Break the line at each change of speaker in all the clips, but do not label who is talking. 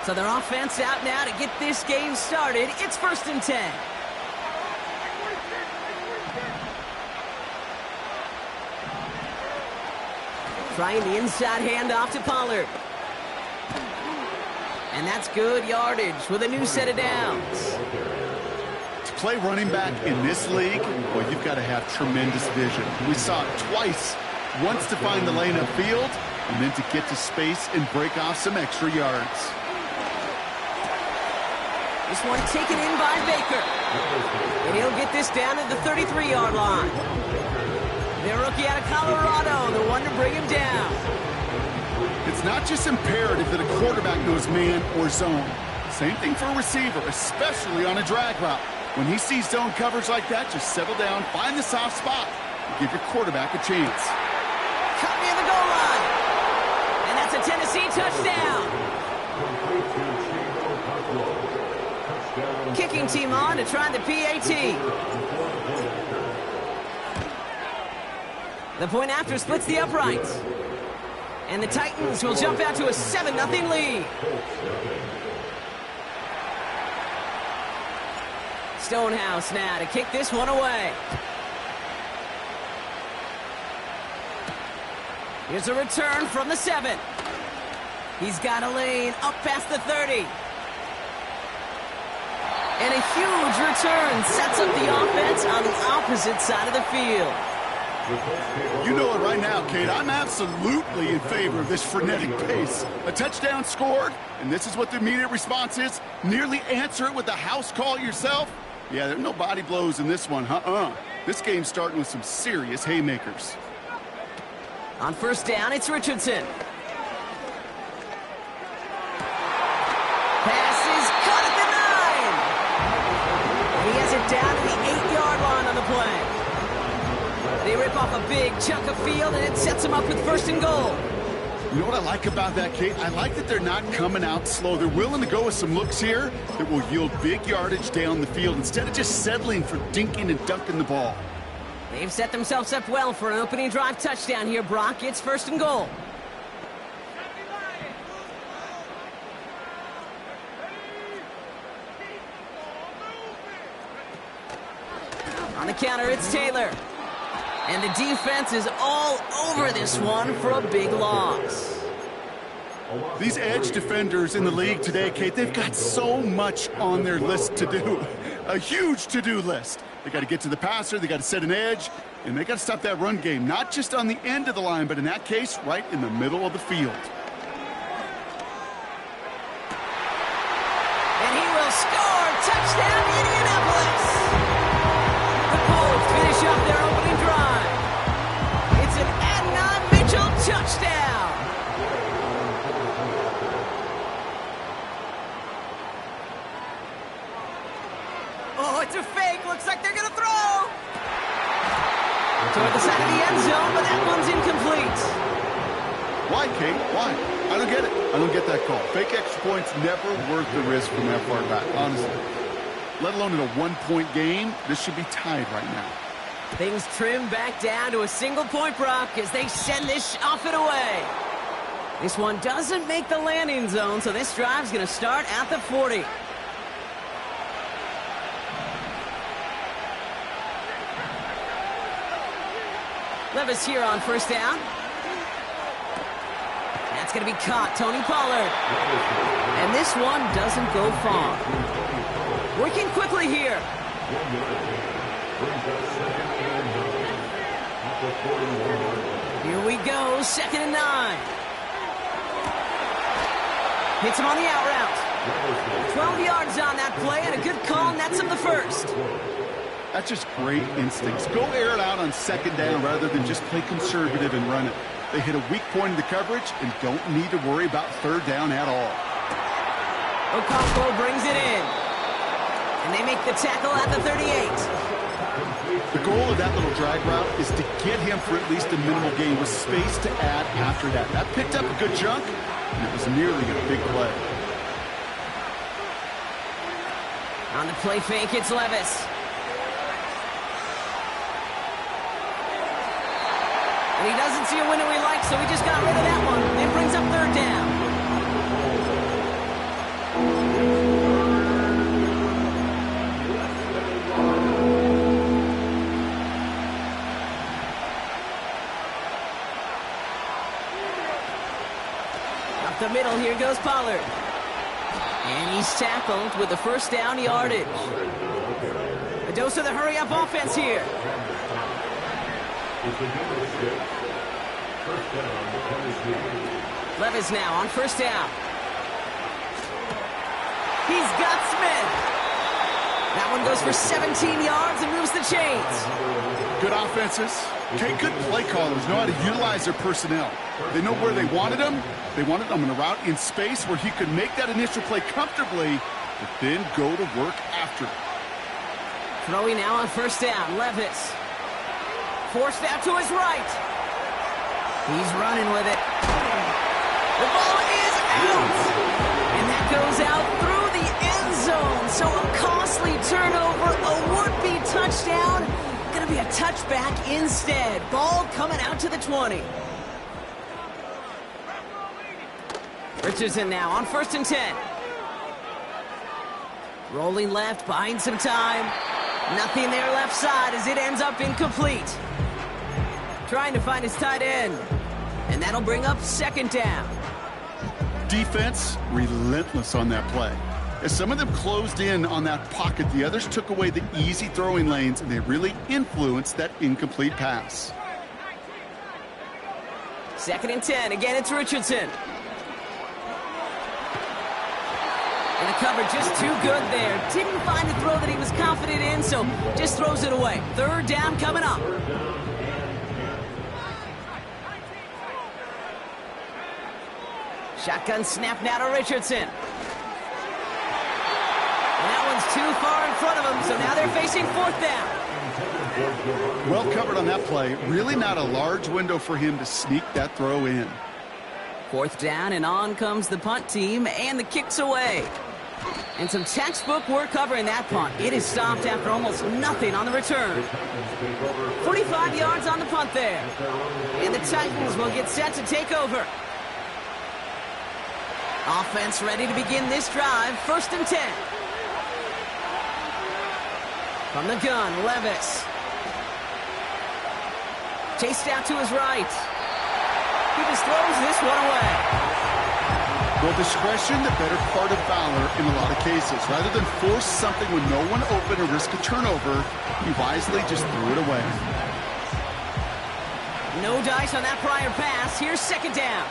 So their offense out now to get this game started. It's 1st and 10. Trying the inside handoff to Pollard. And that's good yardage with a new set of downs.
To play running back in this league, well, you've got to have tremendous vision. We saw it twice. Once to find the lane upfield, and then to get to space and break off some extra yards.
This one taken in by Baker. And he'll get this down at the 33-yard line. Their rookie out of Colorado, the one to bring him down.
It's not just imperative that a quarterback knows man or zone. Same thing for a receiver, especially on a drag route. When he sees zone coverage like that, just settle down, find the soft spot, and give your quarterback a chance.
Caught near the goal line. And that's a Tennessee touchdown. Kicking team on to try the PAT. The point after splits the uprights. And the Titans will jump out to a 7-0 lead. Stonehouse now to kick this one away. Here's a return from the 7. He's got a lane up past the 30. And a huge return sets up the offense on the opposite side of the field.
You know it right now, Kate. I'm absolutely in favor of this frenetic pace. A touchdown scored, and this is what the immediate response is. Nearly answer it with the house call yourself. Yeah, there's no body blows in this one. This game's starting with some serious haymakers.
On 1st down, it's Richardson. Pass is caught at the 9. And he has it down to the 8-yard line on the play. They rip off a big chunk of field, and it sets them up with 1st and goal.
You know what I like about that, Kate? I like that they're not coming out slow. They're willing to go with some looks here that will yield big yardage down the field instead of just settling for dinking and dunking the ball.
They've set themselves up well for an opening drive touchdown here, Brock. It's 1st and goal. On the counter, it's Taylor. And the defense is all over this one for a big loss.
These edge defenders in the league today, Kate, they've got so much on their list to do. A huge to-do list. They got to get to the passer, they got to set an edge, and they got to stop that run game. Not just on the end of the line, but in that case, right in the middle of the field.
And he will score! Touchdown, Indianapolis! The Colts finish up their opening drive. It's an Adnan Mitchell touchdown! Oh, it's a fake. Looks like they're going to throw. Toward the side of the end zone, but that one's incomplete.
Why, Kate? Why? I don't get it. I don't get that call. Fake extra points never worth the risk from that far back, honestly. Let alone in a one-point game, this should be tied right now.
Things trim back down to a single point, Brock, as they send this off and away. This one doesn't make the landing zone, so this drive's going to start at the 40. Levis here on 1st down. That's going to be caught, Tony Pollard. And this one doesn't go far. Working quickly here. Here we go, 2nd and 9. Hits him on the out route. 12 yards on that play, and a good call nets him the 1st.
That's just great instincts. Go air it out on 2nd down rather than just play conservative and run it. They hit a weak point in the coverage and don't need to worry about 3rd down at all.
Okonkwo brings it in. And they make the tackle at the 38.
The goal of that little drag route is to get him for at least a minimal gain with space to add after that. That picked up a good chunk, and it was nearly a big play.
On the play fake, it's Levis. And he doesn't see a window he likes, so he just got rid of that one. It brings up 3rd down. Up the middle, here goes Pollard. And he's tackled with the first down yardage. A dose of the hurry-up offense here. Levis now on first down. He's got Smith. That one goes for 17 yards and moves the chains.
Good offenses. Okay, good play callers know how to utilize their personnel. They know where they wanted him. They wanted him in a route in space where he could make that initial play comfortably, but then go to work after it.
Throwing now on first down, Levis. Forced out to his right. He's running with it. The ball is out. And that goes out through the end zone. So a costly turnover, a would-be touchdown. Going to be a touchback instead. Ball coming out to the 20. Richardson now on first and 10. Rolling left, buying some time. Nothing there left side as it ends up incomplete. Trying to find his tight end. And that'll bring up second down.
Defense, relentless on that play. As some of them closed in on that pocket, the others took away the easy throwing lanes, and they really influenced that incomplete pass.
Second and 10. Again, it's Richardson. And the cover just too good there. Didn't find a throw that he was confident in, so just throws it away. Third down coming up. Shotgun snap now to Richardson. And that one's too far in front of him, so now they're facing fourth down.
Well covered on that play. Really not a large window for him to sneak that throw in.
Fourth down, and on comes the punt team, and the kick's away. And some textbook work covering that punt. It is stopped after almost nothing on the return. 45 yards on the punt there. And the Titans will get set to take over. Offense ready to begin this drive. First and 10. From the gun, Levis. Chased out to his right. He just throws this one away.
Well, discretion, the better part of valor in a lot of cases. Rather than force something with no one open or risk a turnover, he wisely just threw it away.
No dice on that prior pass. Here's second down.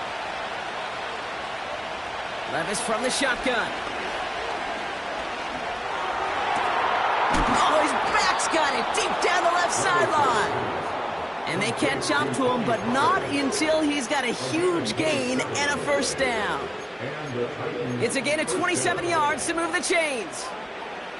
Levis from the shotgun. Oh, his back's got it deep down the left sideline. And they catch up to him, but not until he's got a huge gain and a first down. It's a gain of 27 yards to move the chains.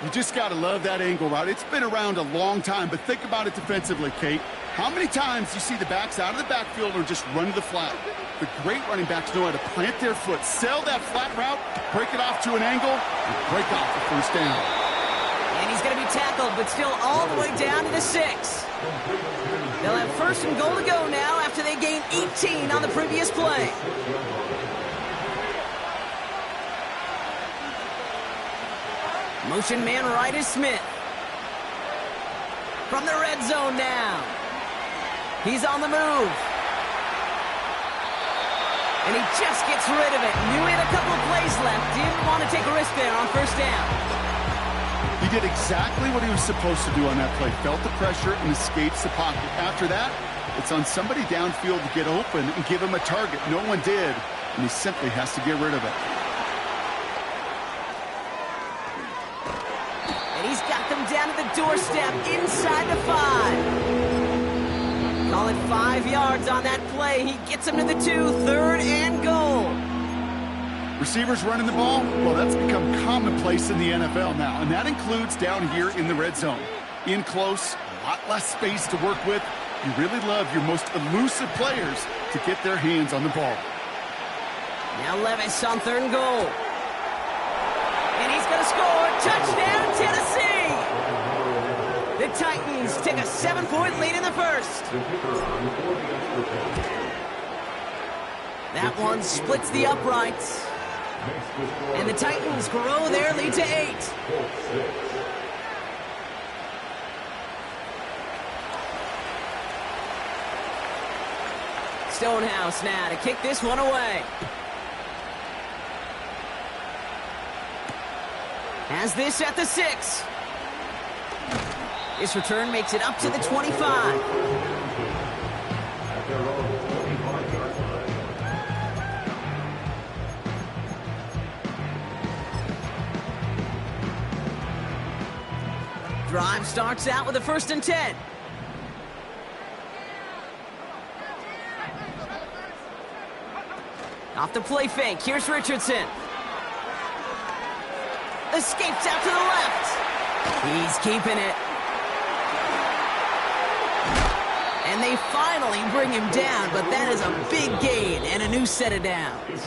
You just got to love that angle route. It's been around a long time, but think about it defensively, Kate. How many times do you see the backs out of the backfield or just run to the flat? The great running backs know how to plant their foot, sell that flat route, break it off to an angle, and break off the first down.
And he's going to be tackled, but still all the way down to the 6. They'll have first and goal to go now after they gained 18 on the previous play. Motion man right is Smith. From the red zone now. He's on the move. And he just gets rid of it. Knew he had a couple of plays left. Didn't want to take a risk there on first down.
He did exactly what he was supposed to do on that play. Felt the pressure and escapes the pocket. After that, it's on somebody downfield to get open and give him a target. No one did, and he simply has to get rid of it.
And he's got them down to the doorstep inside the 5. Call it 5 yards on that play. He gets them to the 2, third and goal.
Receivers running the ball, well, that's become commonplace in the NFL now, and that includes down here in the red zone. In close, a lot less space to work with. You really love your most elusive players to get their hands on the ball.
Now Levis on third and goal. And he's going to score. Touchdown, Tennessee! The Titans take a 7-point lead in the first. That one splits the uprights. And the Titans grow their lead to 8. Stonehouse now to kick this one away. Has this at the 6. This return makes it up to the 25. Drive starts out with a 1st and 10. Off the play fake, here's Richardson. Escapes out to the left. He's keeping it. And they finally bring him down, but that is a big gain and a new set of downs.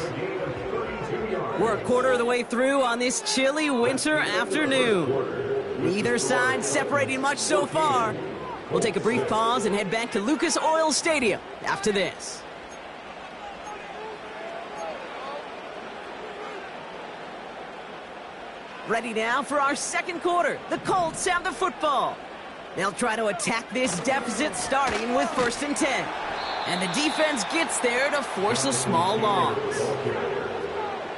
We're a quarter of the way through on this chilly winter afternoon. Neither side separating much so far. We'll take a brief pause and head back to Lucas Oil Stadium after this. Ready now for our second quarter. The Colts have the football. They'll try to attack this deficit starting with 1st and 10. And the defense gets there to force a small loss.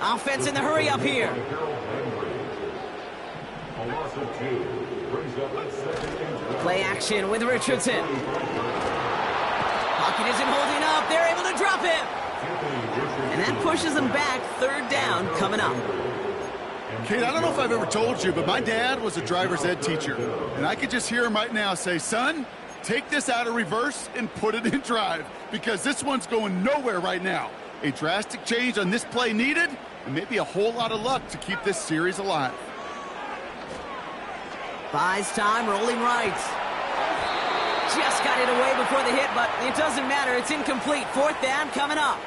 Offense in the hurry up here. Play action with Richardson. Pocket isn't holding up. They're able to drop him. And that pushes them back. 3rd down coming up.
Kate, I don't know if I've ever told you, but my dad was a driver's ed teacher. And I could just hear him right now say, son, take this out of reverse and put it in drive, because this one's going nowhere right now. A drastic change on this play needed, and maybe a whole lot of luck to keep this series alive.
Buys time, rolling right. Just got it away before the hit, but it doesn't matter. It's incomplete. 4th down coming up.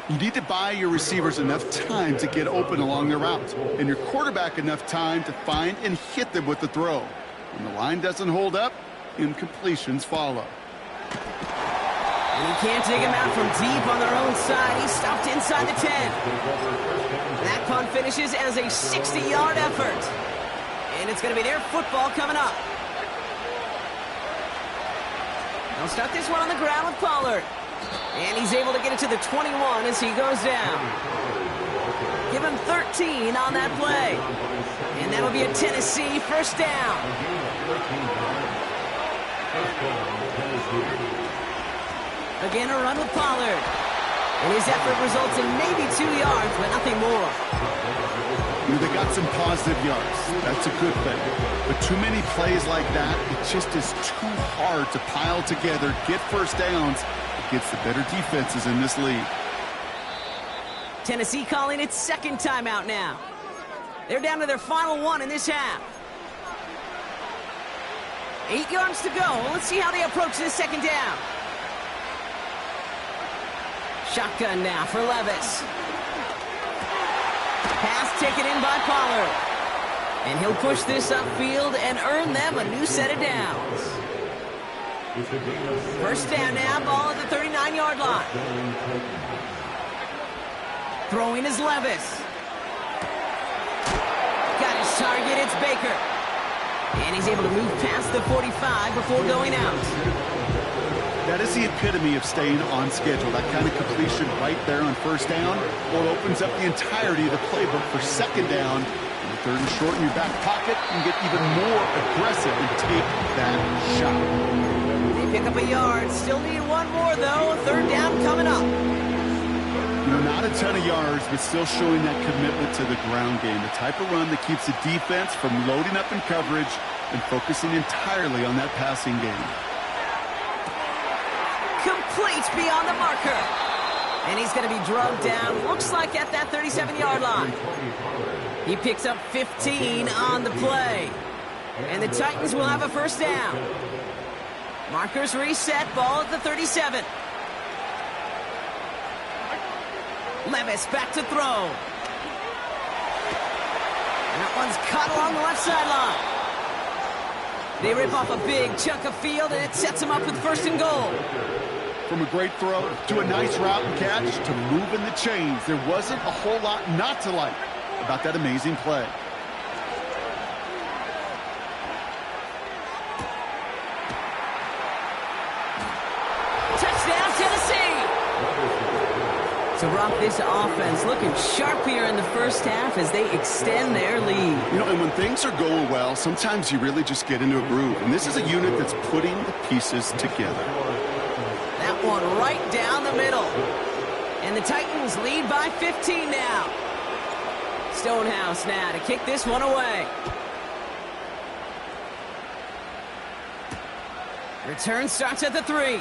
You need to buy your receivers enough time to get open along their routes, and your quarterback enough time to find and hit them with the throw. When the line doesn't hold up, incompletions follow.
And you can't dig him out from deep on their own side. He's stopped inside the 10. That punt finishes as a 60-yard effort. And it's going to be their football coming up. They'll start this one on the ground with Pollard. And he's able to get it to the 21 as he goes down. Give him 13 on that play. And that'll be a Tennessee 1st down. Again, a run with Pollard. And his effort results in maybe 2 yards, but nothing more.
They got some positive yards. That's a good thing. But too many plays like that, it just is too hard to pile together, get 1st downs against the better defenses in this league.
Tennessee calling its 2nd timeout now. They're down to their final one in this half. 8 yards to go. Let's see how they approach this 2nd down. Shotgun now for Levis. Pass taken in by Pollard. And he'll push this upfield and earn them a new set of downs. 1st down now, ball at the 39-yard line. Throwing is Levis. Got his target, it's Baker. And he's able to move past the 45 before going out.
That is the epitome of staying on schedule. That kind of completion right there on 1st down, or it opens up the entirety of the playbook for 2nd down. And the 3rd and short in your back pocket, you can get even more aggressive and take that shot.
They pick up a yard. Still need 1 more, though. 3rd down coming up.
Not a ton of yards, but still showing that commitment to the ground game. The type of run that keeps the defense from loading up in coverage and focusing entirely on that passing game.
Complete beyond the marker. And he's going to be drugged down, looks like at that 37-yard line. He picks up 15 on the play. And the Titans will have a 1st down. Markers reset, ball at the 37. Levis back to throw. And that one's caught along the left sideline. They rip off a big chunk of field, and it sets them up with 1st and goal.
From a great throw to a nice route and catch to moving the chains, there wasn't a whole lot not to like about that amazing play.
Touchdown, Tennessee! So, Brock, this offense looking sharp here in the first half as they extend their lead.
You know, and when things are going well, sometimes you really just get into a groove. And this is a unit that's putting the pieces together.
That one right down the middle. And the Titans lead by 15 now. Stonehouse now to kick this one away. Return starts at the 3.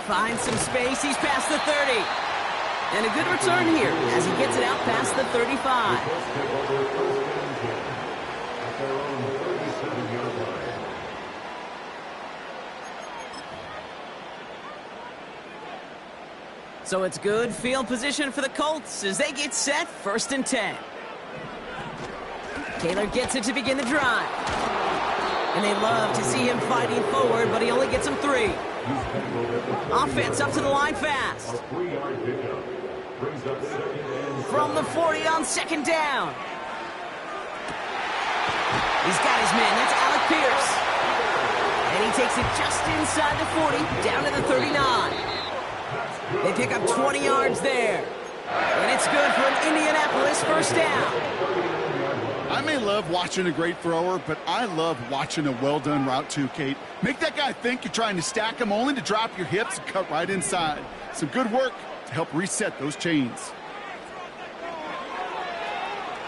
Finds some space. He's past the 30. And a good return here as he gets it out past the 35. So it's good field position for the Colts as they get set 1st and 10. Taylor gets it to begin the drive. And they love to see him fighting forward, but he only gets him 3. Offense up to the line fast. From the 40 on 2nd down. He's got his man. That's Alec Pierce. And he takes it just inside the 40, down to the 39. They pick up 20 yards there. And it's good for an Indianapolis 1st down.
I may love watching a great thrower, but I love watching a well-done route too, Kate. Make that guy think you're trying to stack him only to drop your hips and cut right inside. Some good work to help reset those chains.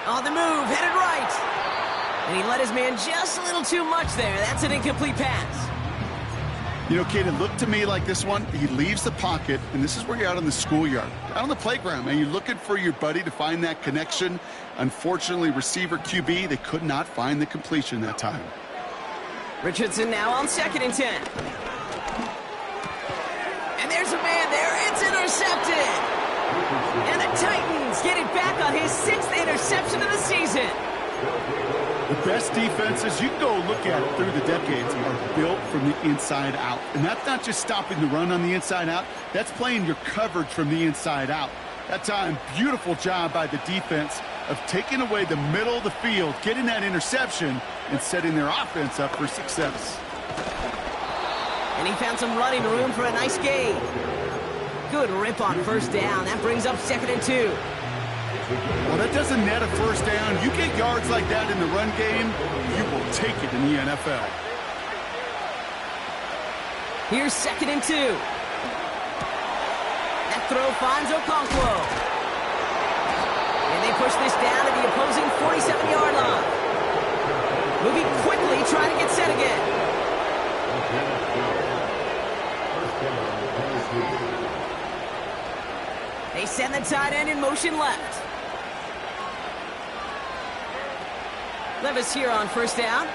On the move, headed right. And he let his man just a little too much there. That's an incomplete pass.
You know, Kate, it looked to me like this one, he leaves the pocket, and this is where you're out on the schoolyard, out on the playground, and you're looking for your buddy to find that connection. Unfortunately, receiver QB, they could not find the completion that time.
Richardson now on 2nd and 10. And there's a man there. It's intercepted. And the Titans get it back on his 6th interception of the season.
The best defenses you can go look at through the decades are built from the inside out. And that's not just stopping the run on the inside out. That's playing your coverage from the inside out. That time, beautiful job by the defense of taking away the middle of the field, getting that interception, and setting their offense up for success.
And he found some running room for a nice gain. Good rip on 1st down. That brings up 2nd and 2.
Well, that doesn't net a 1st down. You get yards like that in the run game, you will take it in the NFL.
Here's 2nd and 2. That throw finds Okonkwo. And they push this down to the opposing 47-yard line. Moving quickly, trying to get set again. They send the tight end in motion left. Levis here on 1st down.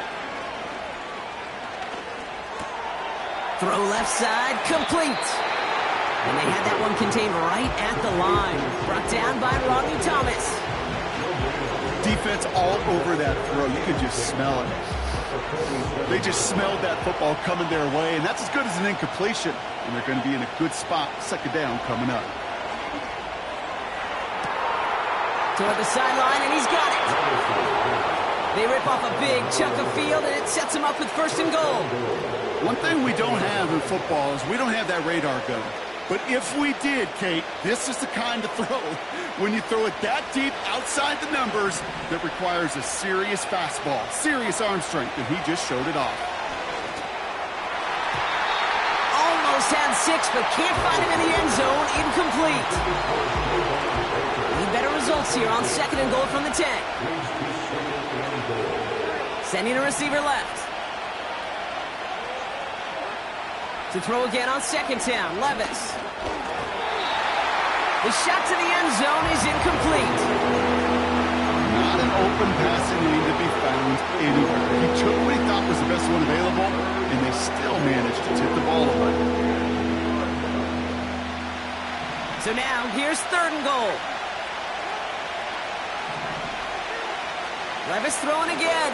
Throw left side, complete. And they had that one contained right at the line. Brought down by Rodney Thomas.
Defense all over that throw. You could just smell it. They just smelled that football coming their way, and that's as good as an incompletion. And they're going to be in a good spot. 2nd down coming up.
Toward the sideline, and he's got it. They rip off a big chunk of field, and it sets them up with 1st and goal.
One thing we don't have in football is we don't have that radar gun. But if we did, Kate, this is the kind of throw, when you throw it that deep outside the numbers, that requires a serious fastball, serious arm strength, and he just showed it off.
Almost had 6, but can't find him in the end zone. Incomplete. Need better results here on 2nd and goal from the 10. Sending a receiver left. To throw again on 2nd down, Levis. The shot to the end zone is incomplete.
Not an open passing lane to be found anywhere. He took what he thought was the best one available, and they still managed to tip the ball away.
So now, here's 3rd and goal. Levis throwing again.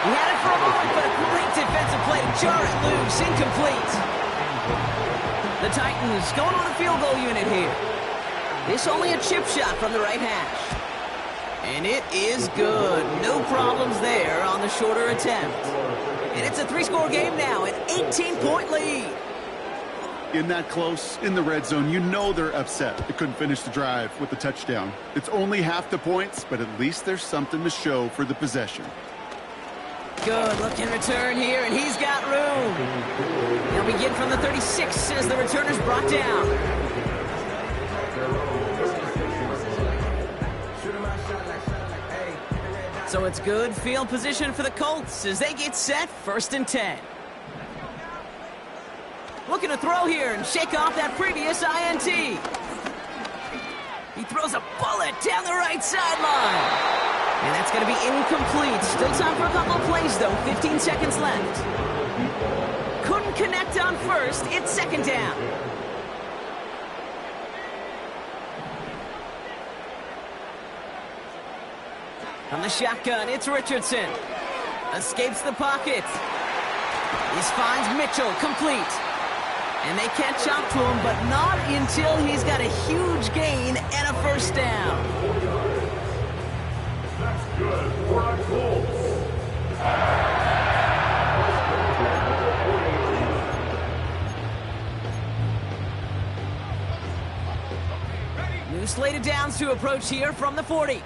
He had it for a moment, but a great defensive play to jar it loose. Incomplete. The Titans going on a field goal unit here. This only a chip shot from the right hash. And it is good. No problems there on the shorter attempt. And it's a 3-score game now, an 18-point lead.
in that close, in the red zone, you know they're upset. They couldn't finish the drive with the touchdown. It's only half the points, but at least there's something to show for the possession.
Good looking return here, and he's got room. They'll begin from the 36 as the returner's brought down. So it's good field position for the Colts as they get set, 1st and 10. Looking to throw here and shake off that previous INT. He throws a bullet down the right sideline. And that's going to be incomplete. Still time for a couple of plays, though. 15 seconds left. Couldn't connect on first. It's 2nd down. From the shotgun, it's Richardson. Escapes the pocket. This finds Mitchell, complete. And they catch up to him, but not until he's got a huge gain and a 1st down.
That's good for our Colts.
New slate of downs to approach here from the 40.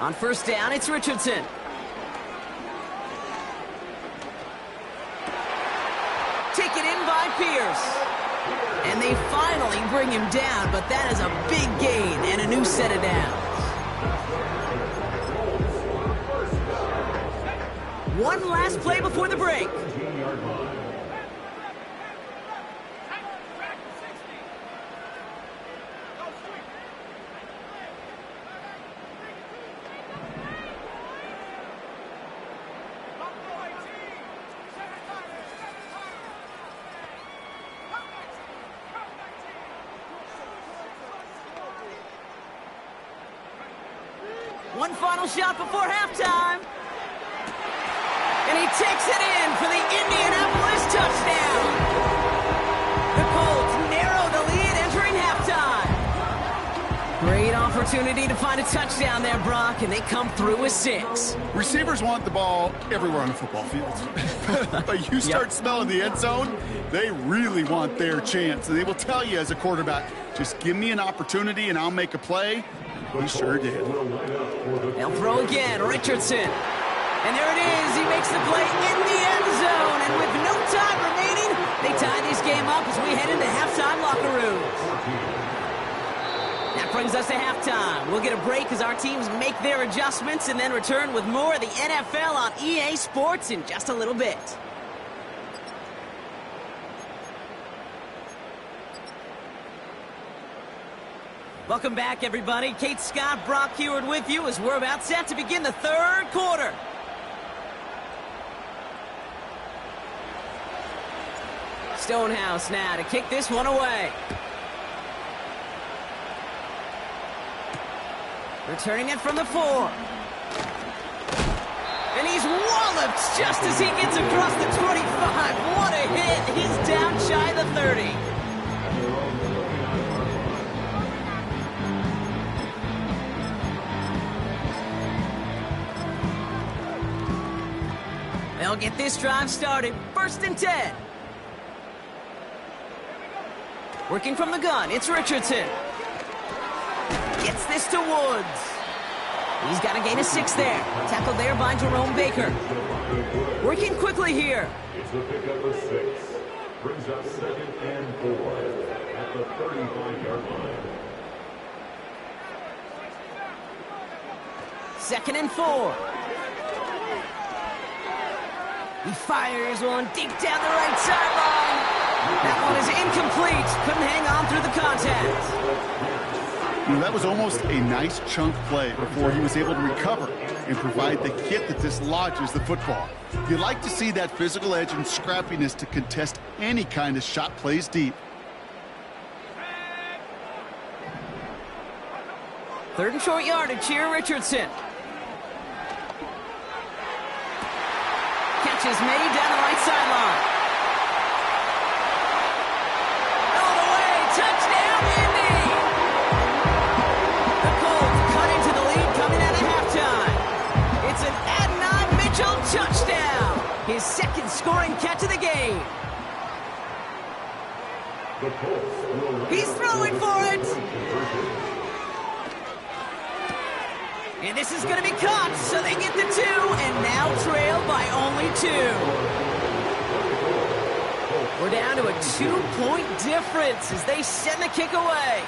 On 1st down, it's Richardson. Taken in by Pierce. And they finally bring him down, but that is a big gain and a new set of downs. One last play before the break. One final shot before halftime. And he takes it in for the Indianapolis touchdown. The Colts narrow the lead entering halftime. Great opportunity to find a touchdown there, Brock, and they come through with 6.
Receivers want the ball everywhere on the football field. But you start smelling the end zone, they really want their chance. And they will tell you as a quarterback, just give me an opportunity and I'll make a play. He sure did.
They'll throw again, Richardson. And there it is. He makes the play in the end zone. And with no time remaining, they tie this game up as we head into halftime locker rooms. That brings us to halftime. We'll get a break as our teams make their adjustments and then return with more of the NFL on EA Sports in just a little bit. Welcome back, everybody. Kate Scott, Brock Heward with you as we're about set to begin the 3rd quarter. Stonehouse now to kick this one away. Returning it from the 4. And he's walloped just as he gets across the 25. What a hit. He's down shy of the 30. They'll get this drive started. 1st and 10. Working from the gun, it's Richardson. Gets this to Woods. He's got a gain of 6 there. Tackled there by Jerome Baker. Working quickly here.
It's the pickup of 6. Brings up 2nd and 4 at the 35-yard line.
2nd and 4. He fires one deep down the right sideline. That one is incomplete. Couldn't hang on through the contact.
That was almost a nice chunk play before he was able to recover and provide the hit that dislodges the football. You like to see that physical edge and scrappiness to contest any kind of shot plays deep.
3rd and short yardage here, Richardson. Catch is made down the right sideline. All the way, touchdown, Indy! The Colts cut into the lead coming out of halftime. It's an Adonai Mitchell touchdown. His second scoring catch of the game.
The Colts will
He's throwing for it. And this is going to be caught, so they get the 2 and now trail by only 2. We're down to a 2-point difference as they send the kick away.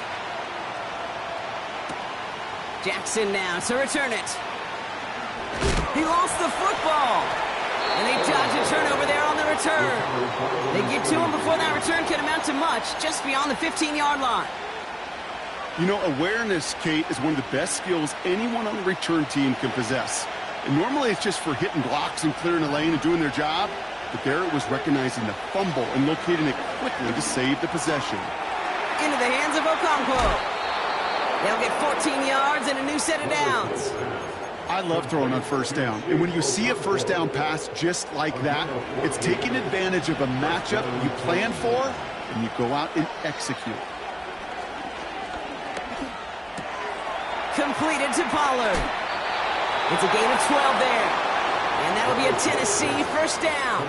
Jackson now to return it. He lost the football. And they dodge a turnover there on the return. They get to him before that return can amount to much, just beyond the 15-yard line.
You know, awareness, Kate, is one of the best skills anyone on the return team can possess. And normally it's just for hitting blocks and clearing a lane and doing their job. But there it was recognizing the fumble and locating it quickly to save the possession.
Into the hands of Okonkwo. They'll get 14 yards and a new set of downs.
I love throwing on first down. And when you see a first down pass just like that, it's taking advantage of a matchup you plan for, and you go out and execute.
Completed to Pollard. It's a gain of 12 there. And that'll be a Tennessee first down.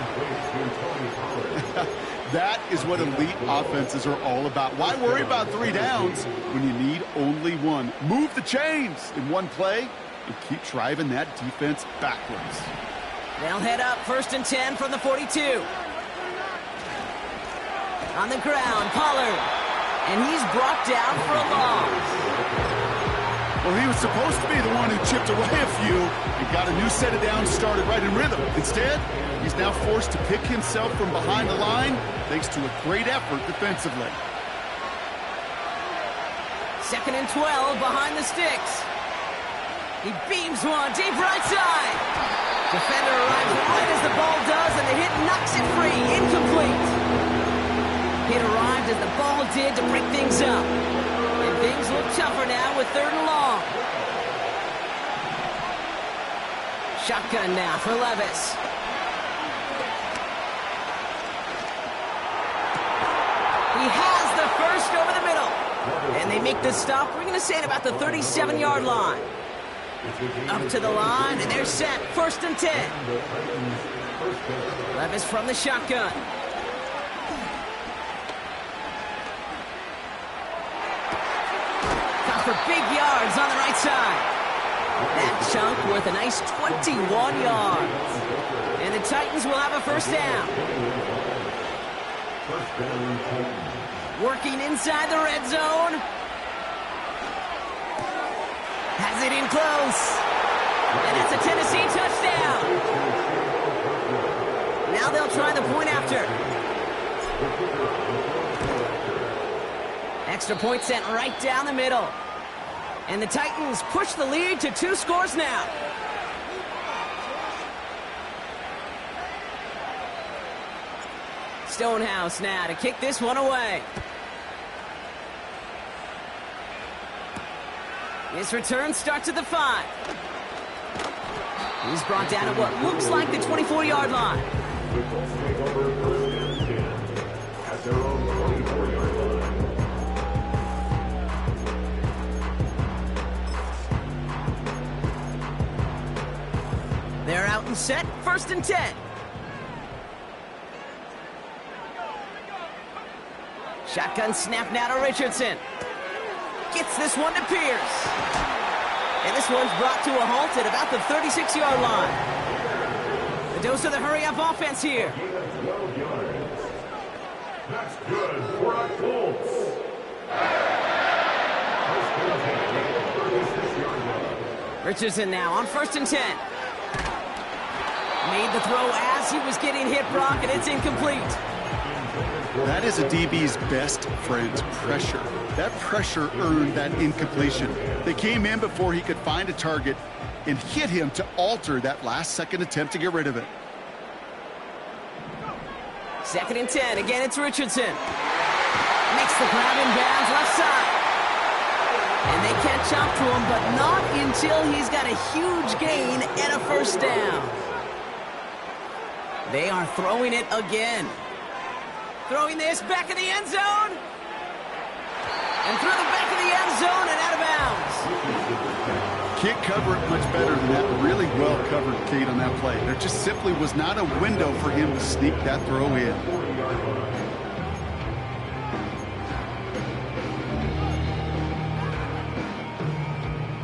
That is what elite offenses are all about. Why worry about 3 downs when you need only 1? Move the chains in one play and keep driving that defense backwards.
They'll head up 1st and 10 from the 42. On the ground, Pollard. And he's brought down for a loss.
Well, he was supposed to be the one who chipped away a few and got a new set of downs started right in rhythm. Instead, he's now forced to pick himself from behind the line thanks to a great effort defensively.
2nd and 12 behind the sticks. He beams one deep right side. Defender arrives right as the ball does, and the hit knocks it free. Incomplete. Hit arrived as the ball did to break things up. And things look tougher now with 3rd and long. Shotgun now for Levis. He has the first over the middle. And they make the stop, we're going to say, at about the 37-yard line. Up to the line, and they're set. 1st and 10. Levis from the shotgun. Got for big yards on the right side. That chunk worth a nice 21 yards. And the Titans will have a first down. Working inside the red zone. Has it in close. And that's a Tennessee touchdown. Now they'll try the point after. Extra point sent right down the middle. And the Titans push the lead to 2 scores now. Stonehouse now to kick this one away. His return starts at the 5. He's brought down at what looks like the 24-yard line.
The Colts take over 1st and 10 at their own 24-yard line.
They're out and set. 1st and 10. Shotgun snap now to Richardson. Gets this one to Pierce. And this one's brought to a halt at about the 36-yard line. The dose of the hurry-up offense here.
12 yards. That's good for the Colts. 36-yard line.
Richardson now on 1st and 10. Made the throw as he was getting hit, Brock, and it's incomplete.
That is a DB's best friend, pressure. That pressure earned that incompletion. They came in before he could find a target and hit him to alter that last-second attempt to get rid of it.
2nd and 10. Again, it's Richardson. Makes the grab in bounds left side. And they catch up to him, but not until he's got a huge gain and a first down. They are throwing it again. Throwing this back in the end zone. And through the back of the end zone and out of bounds.
can't cover it much better than that. Really well covered, Kate, on that play. There just simply was not a window for him to sneak that throw in.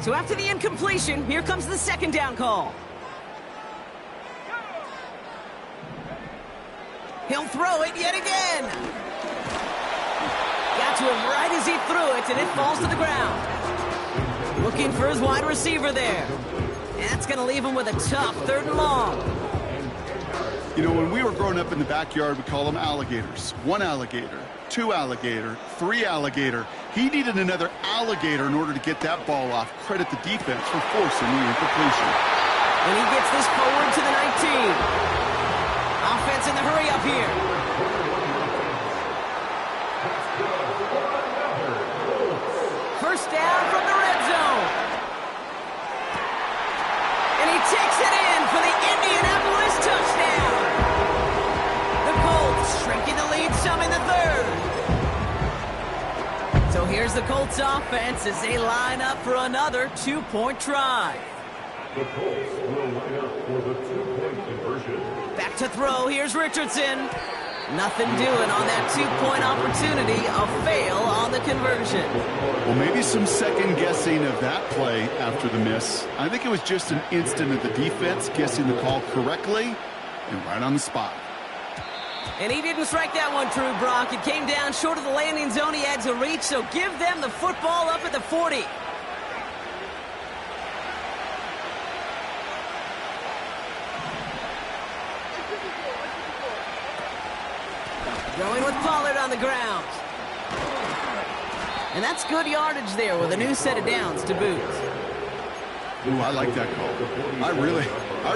So after the incompletion, here comes the second down call. He'll throw it yet again. Got to him right as he threw it, and it falls to the ground. Looking for his wide receiver there. And that's going to leave him with a tough 3rd and long.
You know, when we were growing up in the backyard, we call them alligators. 1 alligator, 2 alligator, 3 alligator. He needed another alligator in order to get that ball off. Credit the defense for forcing the incompletion.
And he gets this forward to the 19. Offense in the hurry up here. First down from the red zone. And he takes it in for the Indianapolis touchdown. The Colts shrinking the lead some in the 3rd. So here's the Colts offense as they line up for another 2-point try.
The Colts will line up for the 2-point conversion.
Back to throw. Here's Richardson. Nothing doing on that 2-point opportunity. A fail on the conversion.
Well, maybe some second guessing of that play after the miss. I think it was just an instant of the defense guessing the call correctly and right on the spot.
And he didn't strike that one true, Brock. It came down short of the landing zone. He had to reach, so give them the football up at the 40. Going with Pollard on the ground. And that's good yardage there with a new set of downs to boot.
Ooh, I like that call. I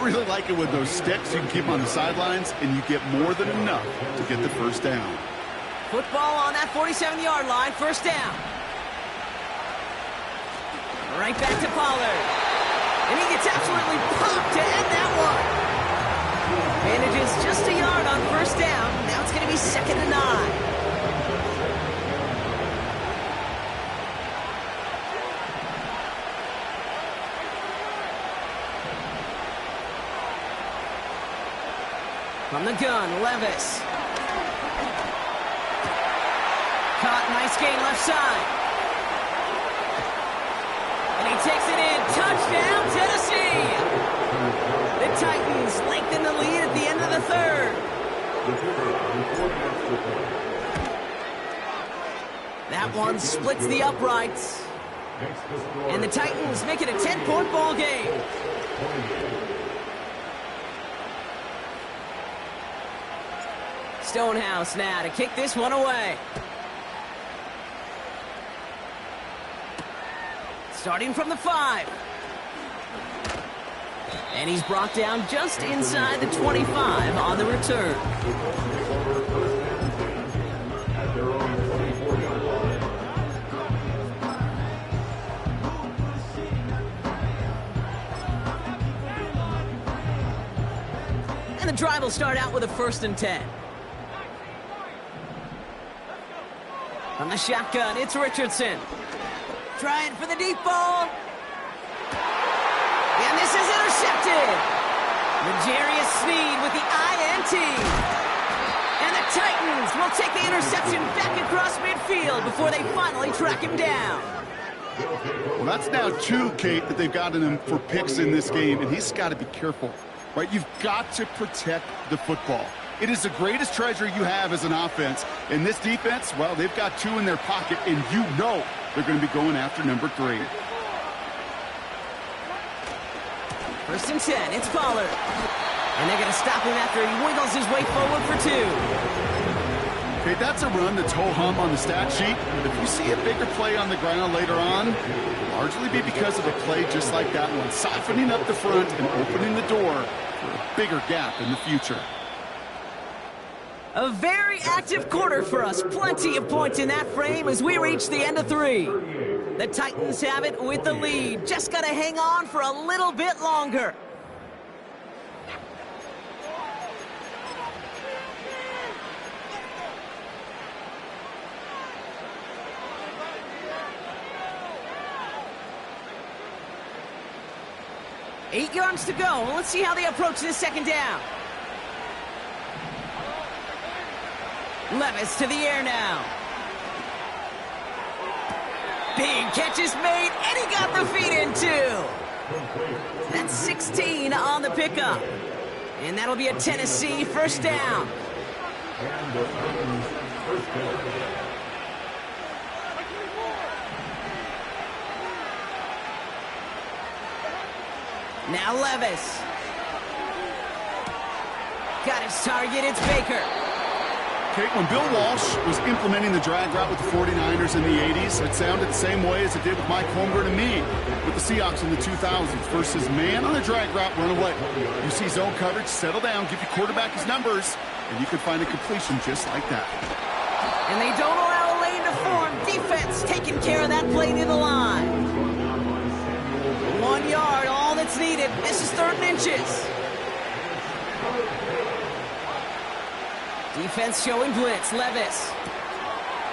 really like it with those sticks. You can keep on the sidelines, and you get more than enough to get the first down.
Football on that 47-yard line, first down. Right back to Pollard. And he gets absolutely popped to end that one. Manages just a yard on first down. Now it's going to be 2nd and 9. From the gun, Levis. Caught, nice gain left side. And he takes it in. Touchdown, Tennessee! The Titans lengthen the lead at the end of the 3rd. That one splits the uprights. And the Titans make it a 10-point ball game. Stonehouse now to kick this one away. Starting from the 5. And he's brought down just inside the 25 on the return. And the drive will start out with a 1st and 10. From the shotgun, it's Richardson. Trying for the deep ball. And this is intercepted. L'Jarius Sneed with the INT. And the Titans will take the interception back across midfield before they finally track him down.
Well, that's now 2, Kate, that they've gotten him for picks in this game, and he's got to be careful, right? You've got to protect the football. It is the greatest treasure you have as an offense. And this defense, well, they've got 2 in their pocket, and you know they're going to be going after number 3.
1st and 10, it's Pollard. And they're going to stop him after he wiggles his way forward for 2.
Okay, that's a run that's ho-hum on the stat sheet. But if you see a bigger play on the ground later on, it'll largely be because of a play just like that one, softening up the front and opening the door for a bigger gap in the future.
A very active quarter for us. Plenty of points in that frame as we reach the end of 3. The Titans have it with the lead. Just got to hang on for a little bit longer. 8 yards to go. Well, let's see how they approach this second down. Levis to the air now. Big catch is made, and he got the feet in too. That's 16 on the pickup. And that'll be a Tennessee first down.
And the Titans first down.
Now Levis. Got his target, it's Baker.
Kate, when Bill Walsh was implementing the drag route with the 49ers in the 80s, it sounded the same way as it did with Mike Holmgren and me with the Seahawks in the 2000s versus man on a drag route, run away. You see zone coverage, settle down, give your quarterback his numbers, and you can find a completion just like that.
And they don't allow a lane to form. Defense taking care of that play near the line. 1 yard, all that's needed. This is 3rd and inches. Defense showing blitz. Levis.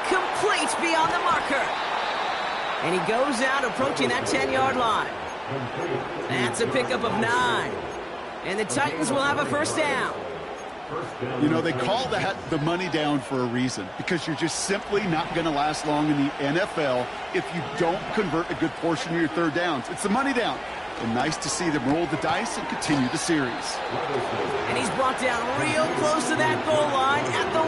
Complete beyond the marker. And he goes out approaching that 10-yard line. That's a pickup of 9. And the Titans will have a first down.
You know, they call that the money down for a reason, because you're just simply not going to last long in the NFL if you don't convert a good portion of your third downs. It's the money down. And nice to see them roll the dice and continue the series.
And he's brought down real close to that goal line at the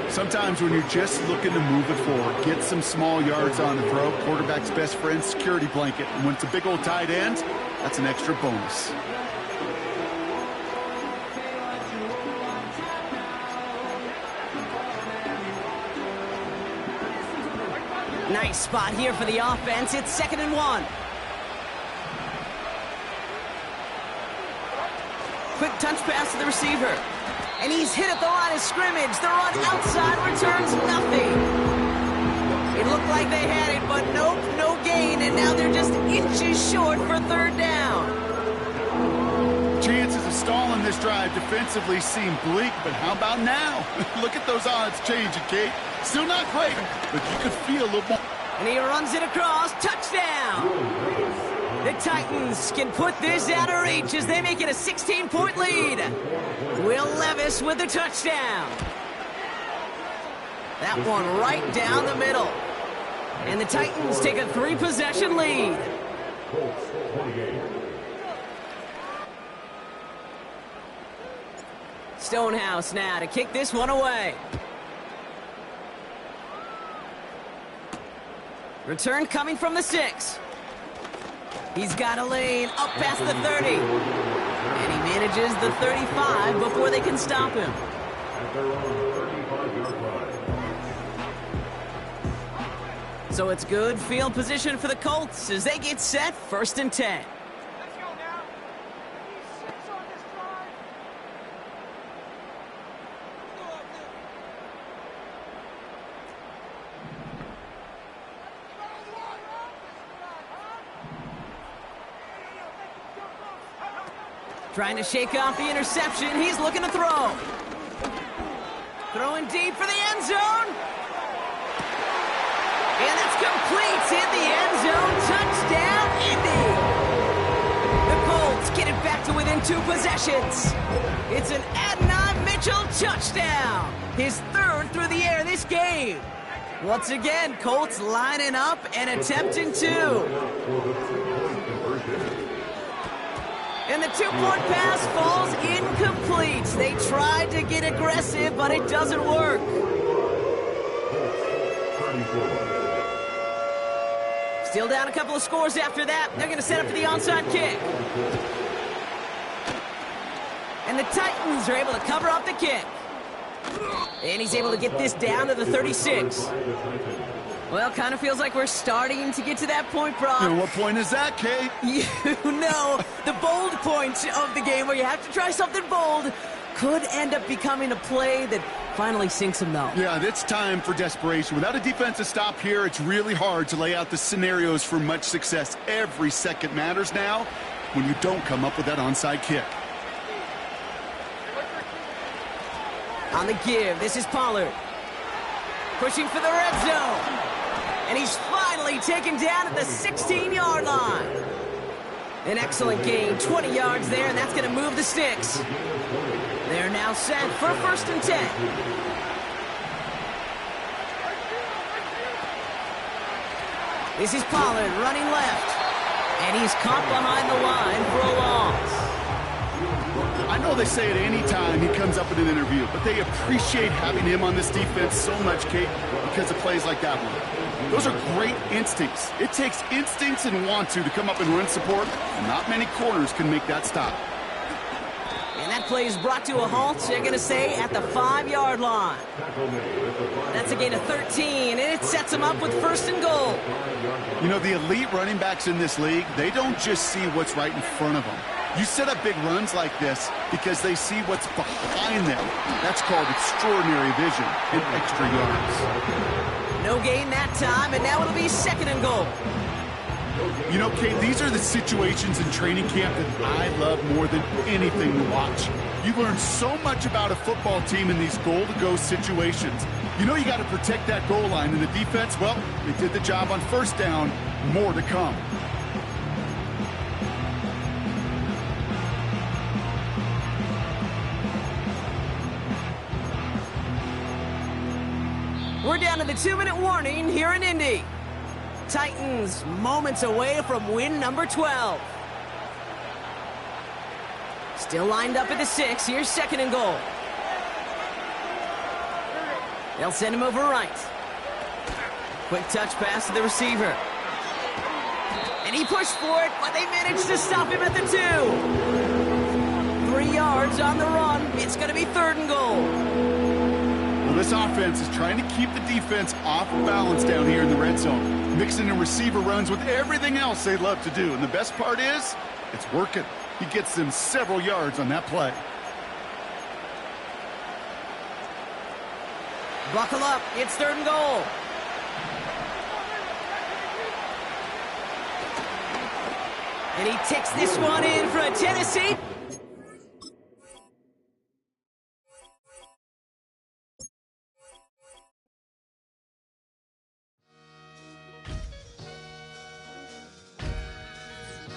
1.
Sometimes when you're just looking to move it forward, get some small yards on the throw, quarterback's best friend, security blanket. And when it's a big old tight end, that's an extra bonus.
Nice spot here for the offense. It's 2nd and 1. Quick touch pass to the receiver. And he's hit at the line of scrimmage. The run outside returns nothing. It looked like they had it, but nope, no gain. And now they're just inches short for 3rd down.
Chances of stalling this drive defensively seem bleak, but how about now? Look at those odds changing, Kate. Still not great, but you could feel a little more.
And he runs it across. Touchdown! The Titans can put this out of reach as they make it a 16-point lead. Will Levis with the touchdown. That one right down the middle. And the Titans take a 3-possession lead.
Colts 28.
Stonehouse now to kick this one away. Return coming from the 6. He's got a lane up past the 30. And he manages the 35 before they can stop him.
At their own 35-yard line.
So it's good field position for the Colts as they get set 1st and 10. Trying to shake off the interception. He's looking to throw. Throwing deep for the end zone. And that's complete. Hit the end zone. Touchdown, Indy. The Colts get it back to within 2 possessions. It's an Adnan Mitchell touchdown. His 3rd through the air this game. Once again, Colts lining up and attempting 2. And the 2-point pass falls incomplete. They tried to get aggressive, but it doesn't work. Still down a couple of scores after that. They're going to set up for the onside kick. And the Titans are able to cover up the kick. And he's able to get this down to the 36. Well, kind of feels like we're starting to get to that point, Brock.
And what point is that, Kate?
You know, the bold point of the game where you have to try something bold could end up becoming a play that finally sinks them, though.
Yeah, it's time for desperation. Without a defensive stop here, it's really hard to lay out the scenarios for much success. Every second matters now when you don't come up with that onside kick.
On the give, this is Pollard. Pushing for the red zone. And he's finally taken down at the 16-yard line. An excellent gain, 20 yards there, and that's going to move the sticks. They're now set for 1st and 10. This is Pollard running left. And he's caught behind the line for a loss.
I know they say it any time he comes up in an interview, but they appreciate having him on this defense so much, Kate, because of plays like that one. Those are great instincts. It takes instincts and want to come up and run support, and not many corners can make that stop.
And that play is brought to a halt, they're going to say, at the 5-yard line. That's a gain of 13, and it sets them up with 1st and goal.
You know, the elite running backs in this league, they don't just see what's right in front of them. You set up big runs like this because they see what's behind them. That's called extraordinary vision and extra yards.
No gain that time, and now it'll be 2nd and goal.
You know, Kate, these are the situations in training camp that I love more than anything to watch. You learn so much about a football team in these goal-to-go situations. You know you got to protect that goal line, and the defense, well, they did the job on 1st down. More to come.
We're down to the 2-minute warning here in Indy. Titans moments away from win number 12. Still lined up at the 6. Here's 2nd and goal. They'll send him over right. Quick touch pass to the receiver. And he pushed for it, but they managed to stop him at the 2. 3 yards on the run. It's going to be 3rd and goal.
Well, this offense is trying to keep the defense off balance down here in the red zone, mixing in receiver runs with everything else they love to do. And the best part is, it's working. He gets them several yards on that play.
Buckle up. It's 3rd and goal. And he takes this one in for a Tennessee.